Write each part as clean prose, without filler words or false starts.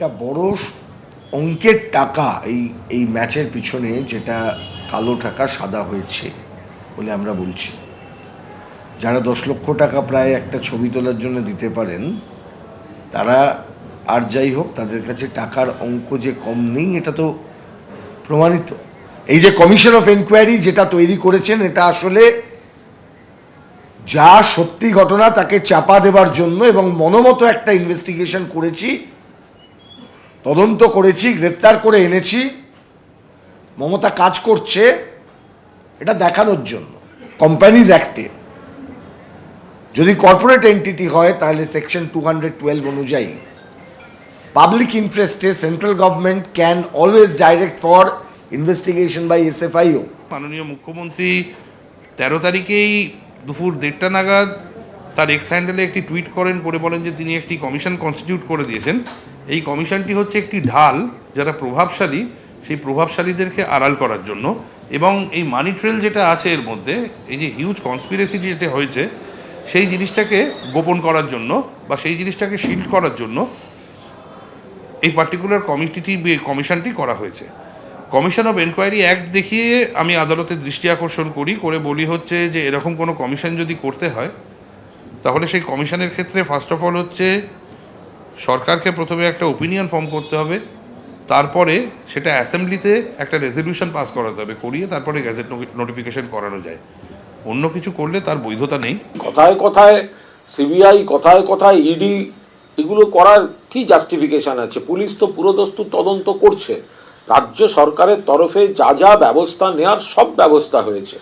একটা বড় অঙ্কের টাকা এই ম্যাচের পিছনে, যেটা কালো টাকা সাদা হয়েছে বলে আমরা বলছি। যারা 10 লক্ষ টাকা প্রায় একটা ছবি তোলার জন্য দিতে পারেন, তারা আর যাই হোক, তাদের কাছে টাকার অঙ্ক যে কম নেই এটা তো প্রমাণিত। এই যে কমিশন অফ এনকোয়ারি যেটা তৈরি করেছেন, এটা আসলে যা সত্যি ঘটনা তাকে চাপা দেবার জন্য, এবং মনোমতো একটা ইনভেস্টিগেশন করেছি, তদন্ত করেছি, গ্রেপ্তার করে এনেছি, মমতা কাজ করছে এটা দেখানোর জন্য। কোম্পানিজ অ্যাক্টে যদি কর্পোরেট এন্টিটি হয়, তাহলে সেকশন 212 অনুযায়ী পাবলিক ইন্টারেস্টে central government can always direct for investigation by SFIO. মাননীয় মুখ্যমন্ত্রী 13 তারিখেই দুপুর 1:30 নাগাদ তার এক্স হ্যান্ডেলে একটি টুইট করেন, করে বলেন যে তিনি একটি কমিশন কনস্টিটিউট করে দিয়েছেন। এই কমিশনটি হচ্ছে একটি ঢাল, যারা প্রভাবশালী সেই প্রভাবশালীদেরকে আড়াল করার জন্য, এবং এই মানি ট্রেল যেটা আছে এর মধ্যে, এই যে হিউজ কনস্পিরেসি যেটা হয়েছে, সেই জিনিসটাকে গোপন করার জন্য বা সেই জিনিসটাকে শিল্ড করার জন্য এই পার্টিকুলার কমিশনটি করা হয়েছে। কমিশন অফ এনকোয়ারি অ্যাক্ট দেখিয়ে আমি আদালতের দৃষ্টি আকর্ষণ করে বলি হচ্ছে যে এরকম কোনো কমিশন যদি করতে হয়, তাহলে সেই কমিশনের ক্ষেত্রে ফার্স্ট অফ অল হচ্ছে সরকারকে প্রথমে একটা ওপিনিয়ন ফর্ম করতে হবে, তারপরে সেটা অ্যাসেম্বলিতে একটা রেজলিউশন পাস করাতে হবে, করিয়ে তারপরে গ্যাজেট নোটিফিকেশন করানো যায়। অন্য কিছু করলে তার বৈধতা নেই। কথায় কথায় সিবিআই, কথায় কথায় ইডি, এগুলো করার কি জাস্টিফিকেশন আছে? পুলিশ তো পুরোদস্তুর তদন্ত করছে, রাজ্য সরকারের তরফে যা যা ব্যবস্থা নেওয়ার সব ব্যবস্থা হয়েছে।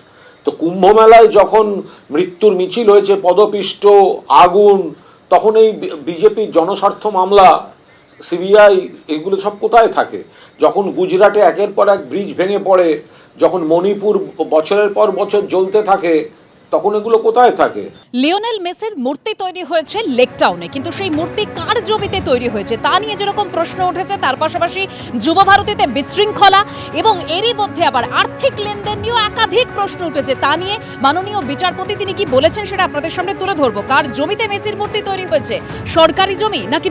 তো কুম্ভ মেলায় যখন মৃত্যুর মিছিল হয়েছে, পদপিষ্ট, আগুন, তখন এই বিজেপির জনস্বার্থ মামলা, সিবিআই, এগুলো সব কোথায় থাকে? যখন গুজরাটে একের পর এক ব্রিজ ভেঙে পড়ে, যখন মণিপুর বছরের পর বছর জ্বলতে থাকে, তখন এগুলো কোথায় থাকে? লিওনেল মেসির মূর্তি তৈরি হয়েছে লেকটাউনে, কিন্তু সেই মূর্তি কার জমিতে তৈরি হয়েছে তা নিয়ে যেরকম প্রশ্ন উঠেছে, তার পাশাপাশি যুব ভারতীতে বিশৃঙ্খলা এবং এরই মধ্যে আবার আর্থিক লেনদেন নিয়েও একাধিক প্রশ্ন উঠেছে। তা নিয়ে মাননীয় বিচারপতি তিনি কি বলেছেন সেটা আপনাদের সামনে তুলে ধরবো। কার জমিতে মেসির মূর্তি তৈরি হয়েছে? সরকারি জমি নাকি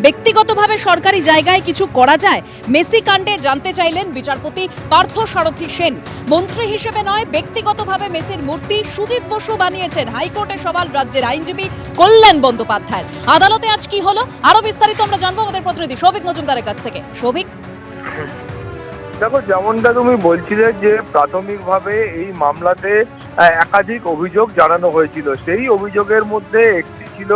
ব্যক্তিগতভাবে সরকারি জায়গায় কিছু করা যায়? মেসি কাণ্ডে জানতে চাইলেন বিচারপতি পার্থ সারথী সেন। মন্ত্রী হিসেবে নয়, ব্যক্তিগতভাবে মেসির মূর্তি সুজিত বসু বানিয়েছেন। হাইকোর্টে সওয়াল রাজ্যের আইনজীবী কল্যাণ বন্দ্যোপাধ্যায়। আদালতে আজ কি হলো আরো বিস্তারিত আমরা জানবো আমাদের প্রতিনিধি সৌভিক মজুমদারের কাছ থেকে। সৌভিক, দেখো, যেমনটা তুমি বলছিলে যে প্রাথমিকভাবে এই মামলাতে একাধিক অভিযোগ জানানো হয়েছিল। সেই অভিযোগের মধ্যে একটি ছিল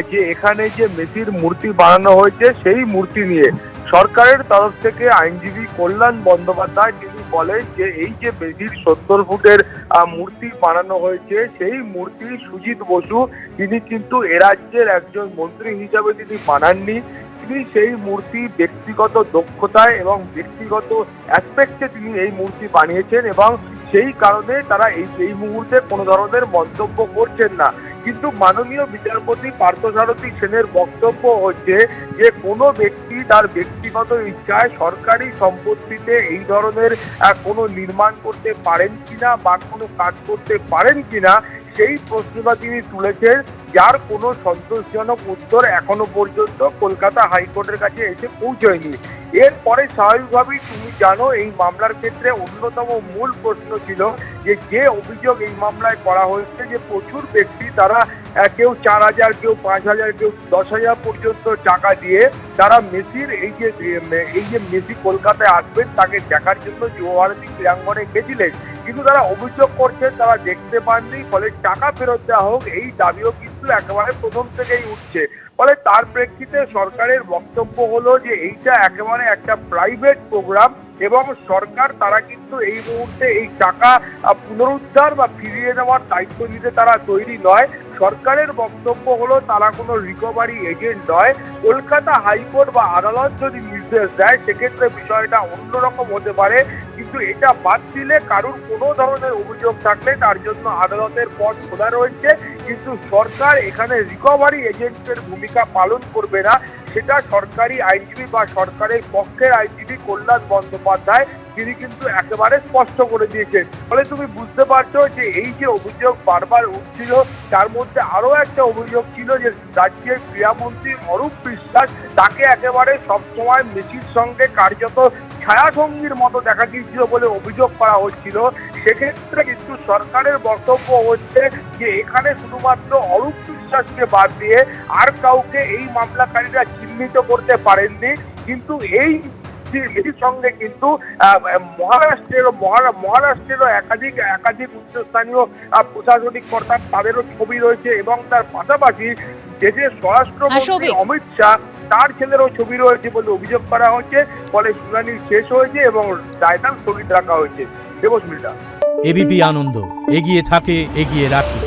যে এখানে যে মেসির মূর্তি বানানো হয়েছে, সেই মূর্তি নিয়ে সরকারের তরফ থেকে আইনজীবী কল্যাণ বন্দ্যোপাধ্যায় তিনি বলেন যে এই যে মেসির 70 ফুটের মূর্তি বানানো হয়েছে, সেই মূর্তি সুজিত বসু তিনি কিন্তু এ রাজ্যের একজন মন্ত্রী হিসাবে তিনি বানাননি। তিনি সেই মূর্তি ব্যক্তিগত দক্ষতায় এবং ব্যক্তিগত অ্যাসপেক্টে তিনি এই মূর্তি বানিয়েছেন, এবং সেই কারণে তারা এই মুহূর্তে কোনো ধরনের মন্তব্য করছেন না। কিন্তু মাননীয় বিচারপতি পার্থসারথী সেনের বক্তব্য হচ্ছে যে কোনো ব্যক্তি তার ব্যক্তিগত ইচ্ছায় সরকারি সম্পত্তিতে এই ধরনের কোনো নির্মাণ করতে পারেন কিনা বা কোনো কাজ করতে পারেন কিনা, সেই প্রশ্নটা তিনি তুলেছেন, যার কোনো সন্তোষজনক উত্তর এখনো পর্যন্ত কলকাতা হাইকোর্টের কাছে এসে পৌঁছয়নি। এরপরে স্বাভাবিকভাবেই তুমি জানো এই মামলার ক্ষেত্রে অন্যতম মূল প্রশ্ন ছিল যে অভিযোগ এই মামলায় করা হয়েছে যে প্রচুর ব্যক্তি তারা কেউ 4,000, কেউ 5,000, কেউ 10,000 পর্যন্ত টাকা দিয়ে তারা মেসির এই যে মেসি কলকাতায় আসবেন তাকে দেখার জন্য যুব ভারতী ক্রীড়াঙ্গনে গেছিলেন, কিন্তু তারা অভিযোগ করছেন তারা দেখতে পাননি, ফলে টাকা ফেরত দেওয়া হোক এই দাবিও কিন্তু একেবারে প্রথম থেকেই উঠছে। ফলে তার প্রেক্ষিতে সরকারের বক্তব্য হলো যে এইটা একেবারে একটা প্রাইভেট প্রোগ্রাম, এবং সরকার তারা কিন্তু এই মুহূর্তে এই টাকা পুনরুদ্ধার বা ফিরিয়ে নেওয়ার দায়িত্ব নিতে তারা তৈরি নয়। সরকারের বক্তব্য হলো তারা কোনো রিকভারি এজেন্ট নয়। কলকাতা হাইকোর্ট বা আদালত যদি নির্দেশ দেয় সেক্ষেত্রে বিষয়টা অন্যরকম হতে পারে, কিন্তু এটা বাদ দিলে কারোর কোনো ধরনের অভিযোগ থাকলে তার জন্য আদালতের পথ খোলা রয়েছে। কিন্তু সরকার এখানে রিকভারি এজেন্টের ভূমিকা পালন করবে না, সেটা সরকারি আইনজীবী বা সরকারের পক্ষের আইনজীবী কল্যাণ বন্দ্যোপাধ্যায় তিনি কিন্তু একেবারে স্পষ্ট করে দিয়েছেন। ফলে তুমি বুঝতে পারছো যে এই যে অভিযোগ বারবার উঠছিল, তার মধ্যে আরো একটা অভিযোগ ছিল যে রাজ্যের ক্রীড়ামন্ত্রী অরূপ বিশ্বাস, তাকে একেবারে সবসময় মেসির সঙ্গে কার্যত ছায়াসঙ্গীর মতো দেখা গিয়েছিল বলে অভিযোগ করা হচ্ছিল। সেক্ষেত্রে কিন্তু সরকারের বক্তব্য হচ্ছে যে এখানে শুধুমাত্র অরূপ বিশ্বাসকে বাদ দিয়ে আর কাউকে এই মামলাকারীরা চিহ্নিত করতে পারেননি। কিন্তু এই মেসির সঙ্গে কিন্তু মহারাষ্ট্রেরও একাধিক উচ্চস্থানীয় প্রশাসনিক কর্তা, তাদেরও ছবি রয়েছে এবং তার পাশাপাশি দেশের স্বরাষ্ট্রমন্ত্রী অমিত শাহ, তার ছেলেরও ছবি রয়েছে বলে অভিযোগ করা হচ্ছে। ফলে শুনানি শেষ হয়েছে এবং রায়দান স্থগিত রাখা হয়েছে। দেবস্মিতা। এবিপি আনন্দ, এগিয়ে থাকে, এগিয়ে রাখে।